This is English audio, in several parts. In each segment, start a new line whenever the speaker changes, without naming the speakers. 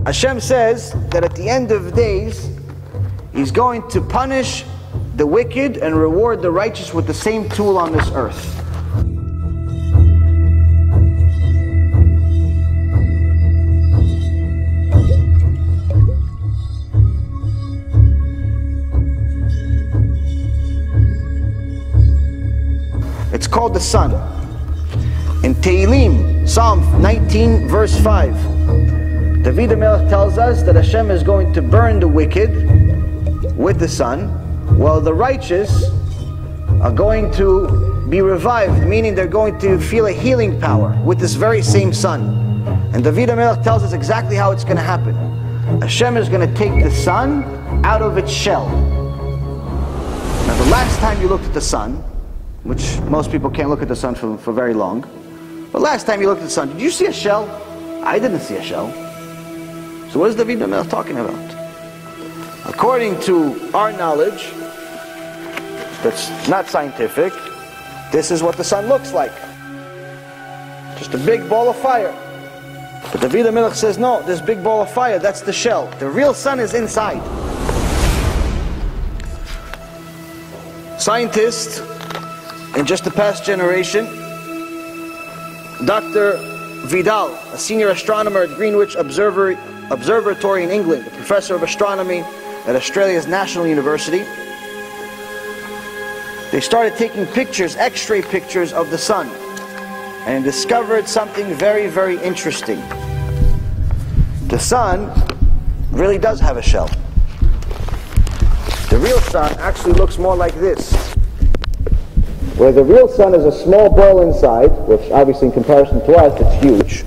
Hashem says that at the end of days, He's going to punish the wicked and reward the righteous with the same tool on this earth. It's called the sun. In Tehillim, Psalm 19, verse 5, David HaMelech tells us that Hashem is going to burn the wicked with the sun, while the righteous are going to be revived, meaning they're going to feel a healing power with this very same sun. And David HaMelech tells us exactly how it's going to happen. Hashem is going to take the sun out of its shell. Now the last time you looked at the sun, which most people can't look at the sun for very long, but last time you looked at the sun, did you see a shell? I didn't see a shell. So what is David HaMelech talking about? According to our knowledge, that's not scientific, this is what the sun looks like. Just a big ball of fire. But David HaMelech says, no, this big ball of fire, that's the shell. The real sun is inside. Scientists, in just the past generation, Dr. Vidal, a senior astronomer at Greenwich Observatory in England, a professor of astronomy at Australia's National University, they started taking pictures, X-ray pictures of the sun, and discovered something very, very interesting. The sun really does have a shell. The real sun actually looks more like this. Where the real sun is a small ball inside, which obviously in comparison to us, it's huge.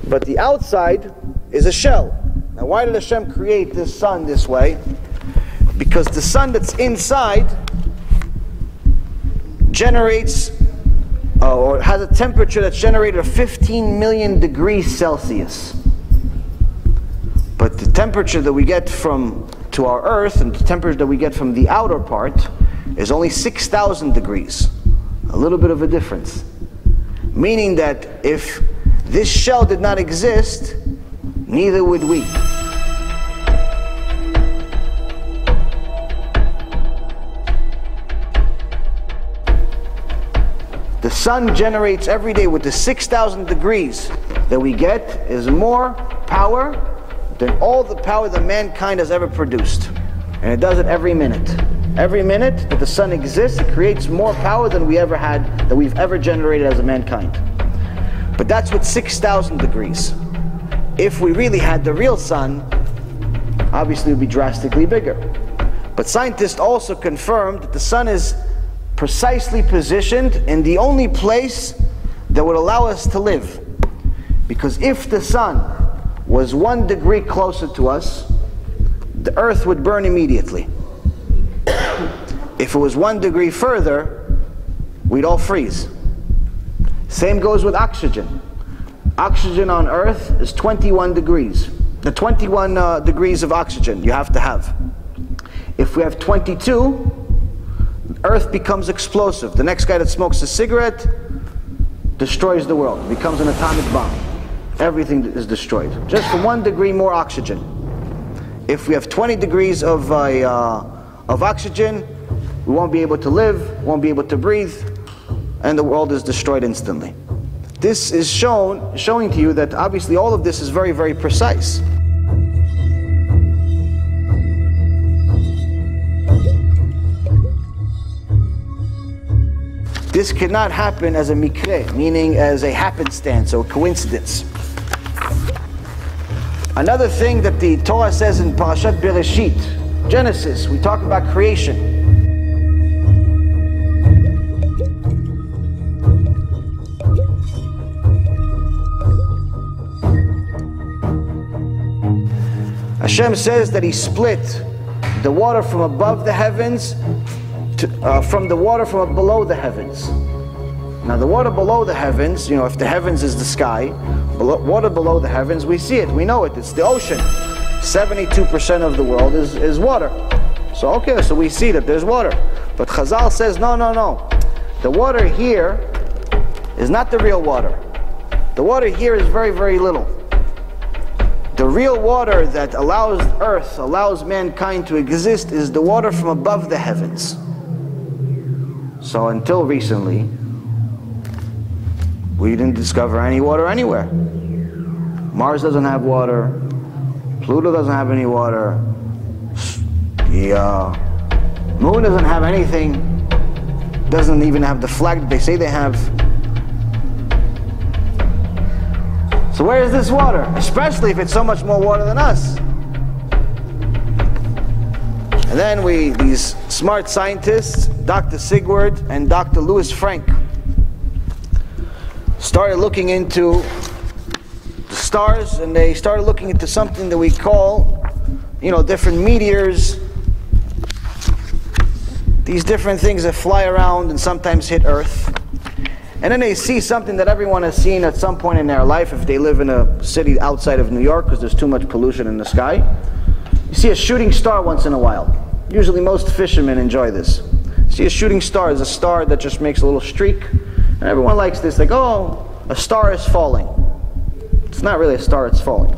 But the outside is a shell. Now why did Hashem create this sun this way? Because the sun that's inside generates, or has a temperature that's generated of 15 million degrees Celsius. But the temperature that we get to our earth, and the temperature that we get from the outer part, is only 6,000 degrees. A little bit of a difference. Meaning that if this shell did not exist, neither would we. The sun generates every day with the 6,000 degrees that we get is more power than all the power that mankind has ever produced. And it does it every minute. Every minute that the sun exists, it creates more power than we ever had, that we've ever generated as a mankind. But that's with 6,000 degrees. If we really had the real sun, obviously it would be drastically bigger. But scientists also confirmed that the sun is precisely positioned in the only place that would allow us to live. Because if the sun was 1 degree closer to us, the earth would burn immediately. If it was 1 degree further, we'd all freeze. Same goes with oxygen. Oxygen on earth is 21 degrees. The 21 degrees of oxygen you have to have. If we have 22, Earth becomes explosive. The next guy that smokes a cigarette destroys the world, becomes an atomic bomb. Everything is destroyed. Just for 1 degree more oxygen. If we have 20 degrees of oxygen, we won't be able to live, won't be able to breathe, and the world is destroyed instantly. This is showing to you that obviously all of this is very, very precise. This cannot happen as a mikre, meaning as a happenstance or coincidence. Another thing that the Torah says in Parashat Bereshit, Genesis, we talk about creation. Hashem says that He split the water from above the heavens from the water from below the heavens. Now the water below the heavens, if the heavens is the sky, water below the heavens, we see it, we know it, it's the ocean. 72% of the world is water. So okay, so we see that there's water. But Chazal says, no. The water here is not the real water. The water here is very, very little. The real water that allows earth, allows mankind to exist is the water from above the heavens. So until recently, we didn't discover any water anywhere. Mars doesn't have water. Pluto doesn't have any water. The moon doesn't have anything. Doesn't even have the flag that they say they have. So where is this water? Especially if it's so much more water than us. And then these smart scientists, Dr. Sigward and Dr. Louis Frank, started looking into the stars, and they started looking into something that we call, different meteors. These different things that fly around and sometimes hit Earth. And then they see something that everyone has seen at some point in their life if they live in a city outside of New York because there's too much pollution in the sky. You see a shooting star once in a while. Usually most fishermen enjoy this. See a shooting star is a star that just makes a little streak. And everyone likes this, like, oh, a star is falling. It's not really a star, it's falling.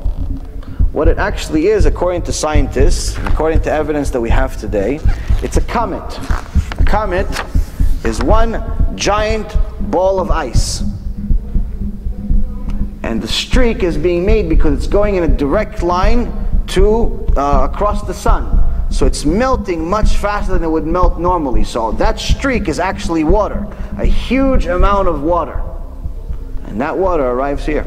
What it actually is, according to scientists, according to evidence that we have today, it's a comet. A comet is one giant ball of ice. And the streak is being made because it's going in a direct line to across the sun. So it's melting much faster than it would melt normally. So that streak is actually water, a huge amount of water. And that water arrives here.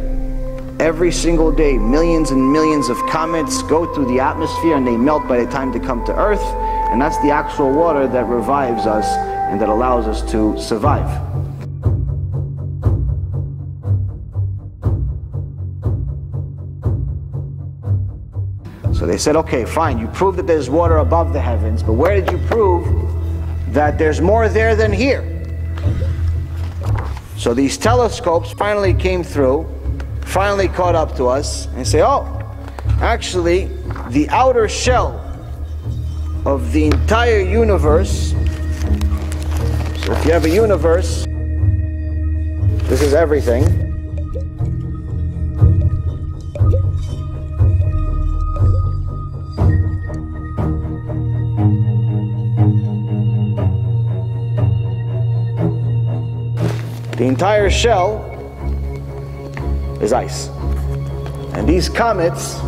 Every single day, millions and millions of comets go through the atmosphere and they melt by the time they come to Earth. And that's the actual water that revives us and that allows us to survive. So they said, okay, fine, you proved that there's water above the heavens, but where did you prove that there's more there than here? So these telescopes finally came through, finally caught up to us, and say, oh, actually, the outer shell of the entire universe, so if you have a universe, this is everything. The entire shell is ice. And these comets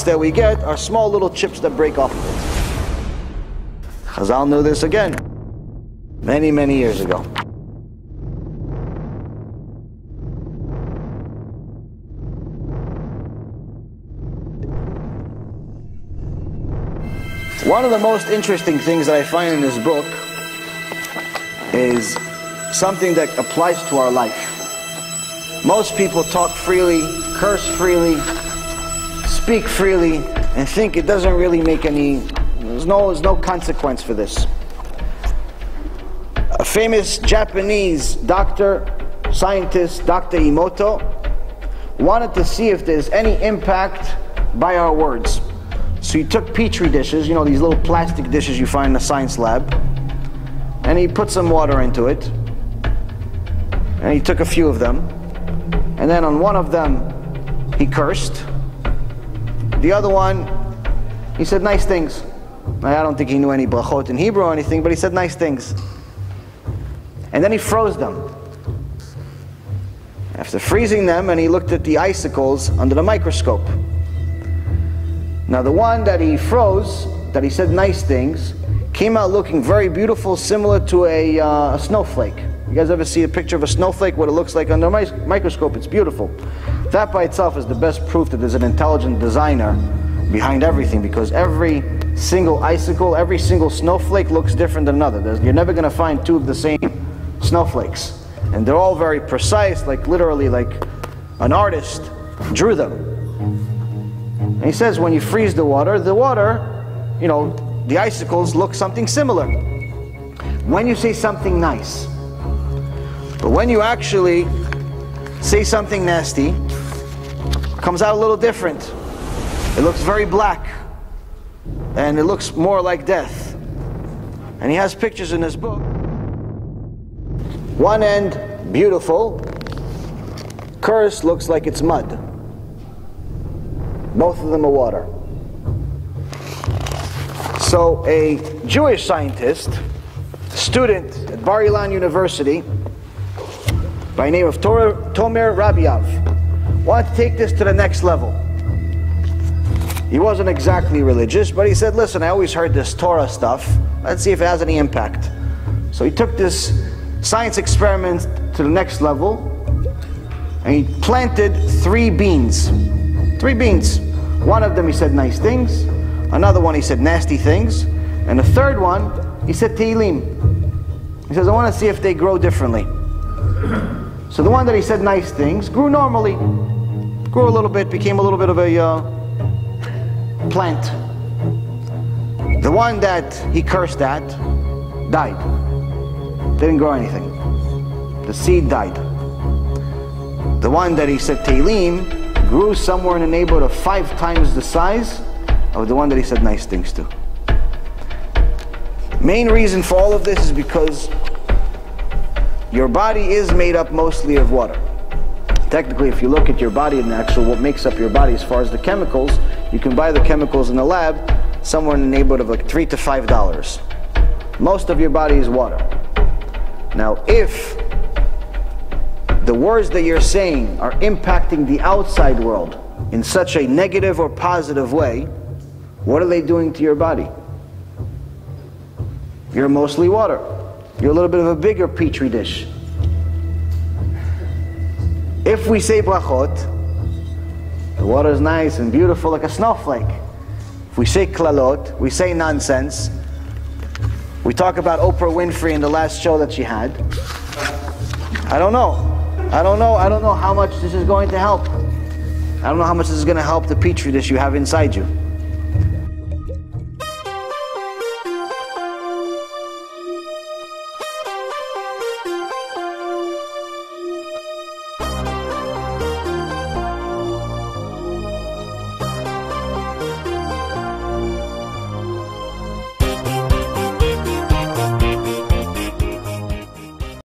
that we get are small little chips that break off of it. Chazal knew this again, many, many years ago. One of the most interesting things that I find in this book is something that applies to our life. Most people talk freely, curse freely, speak freely, and think it doesn't really make any, there's no consequence for this. A famous Japanese doctor, scientist, Dr. Emoto, wanted to see if there's any impact by our words. So he took petri dishes, you know, these little plastic dishes you find in a science lab, and he put some water into it, and he took a few of them, and then on one of them he cursed. The other one, he said nice things. I don't think he knew any brachot in Hebrew or anything, but he said nice things. And then he froze them. After freezing them, and he looked at the icicles under the microscope. Now the one that he froze, that he said nice things, came out looking very beautiful, similar to a snowflake. You guys ever see a picture of a snowflake, what it looks like under a microscope? It's beautiful. That by itself is the best proof that there's an intelligent designer behind everything, because every single icicle, every single snowflake looks different than another. You're never going to find two of the same snowflakes. And they're all very precise, like literally like an artist drew them. And he says when you freeze the water, you know, the icicles look something similar. When you say something nice. But when you actually say something nasty, it comes out a little different. It looks very black. And it looks more like death. And he has pictures in his book. One end, beautiful. Curse looks like it's mud. Both of them are water. So a Jewish scientist, student at Bar Ilan University, by the name of Tomer Rabiev, wanted to take this to the next level. He wasn't exactly religious, but he said, listen, I always heard this Torah stuff. Let's see if it has any impact. So he took this science experiment to the next level, and he planted 3 beans. 3 beans. One of them he said nice things, another one he said nasty things, and the third one he said Tehillim. He says, I want to see if they grow differently. So the one that he said nice things grew normally, grew a little bit, became a little bit of a plant. The one that he cursed at died. Didn't grow anything. The seed died. The one that he said Tehillim grew somewhere in the neighborhood of 5 times the size of the one that he said nice things to. Main reason for all of this is because your body is made up mostly of water. Technically, if you look at your body and what makes up your body as far as the chemicals, you can buy the chemicals in the lab somewhere in the neighborhood of like $3 to $5. Most of your body is water. Now, if the words that you're saying are impacting the outside world in such a negative or positive way, what are they doing to your body? You're mostly water. You're a little bit of a bigger petri dish. If we say brachot, the water is nice and beautiful like a snowflake. If we say klalot, we say nonsense. We talk about Oprah Winfrey in the last show that she had. I don't know how much this is going to help. I don't know how much this is going to help the petri dish you have inside you.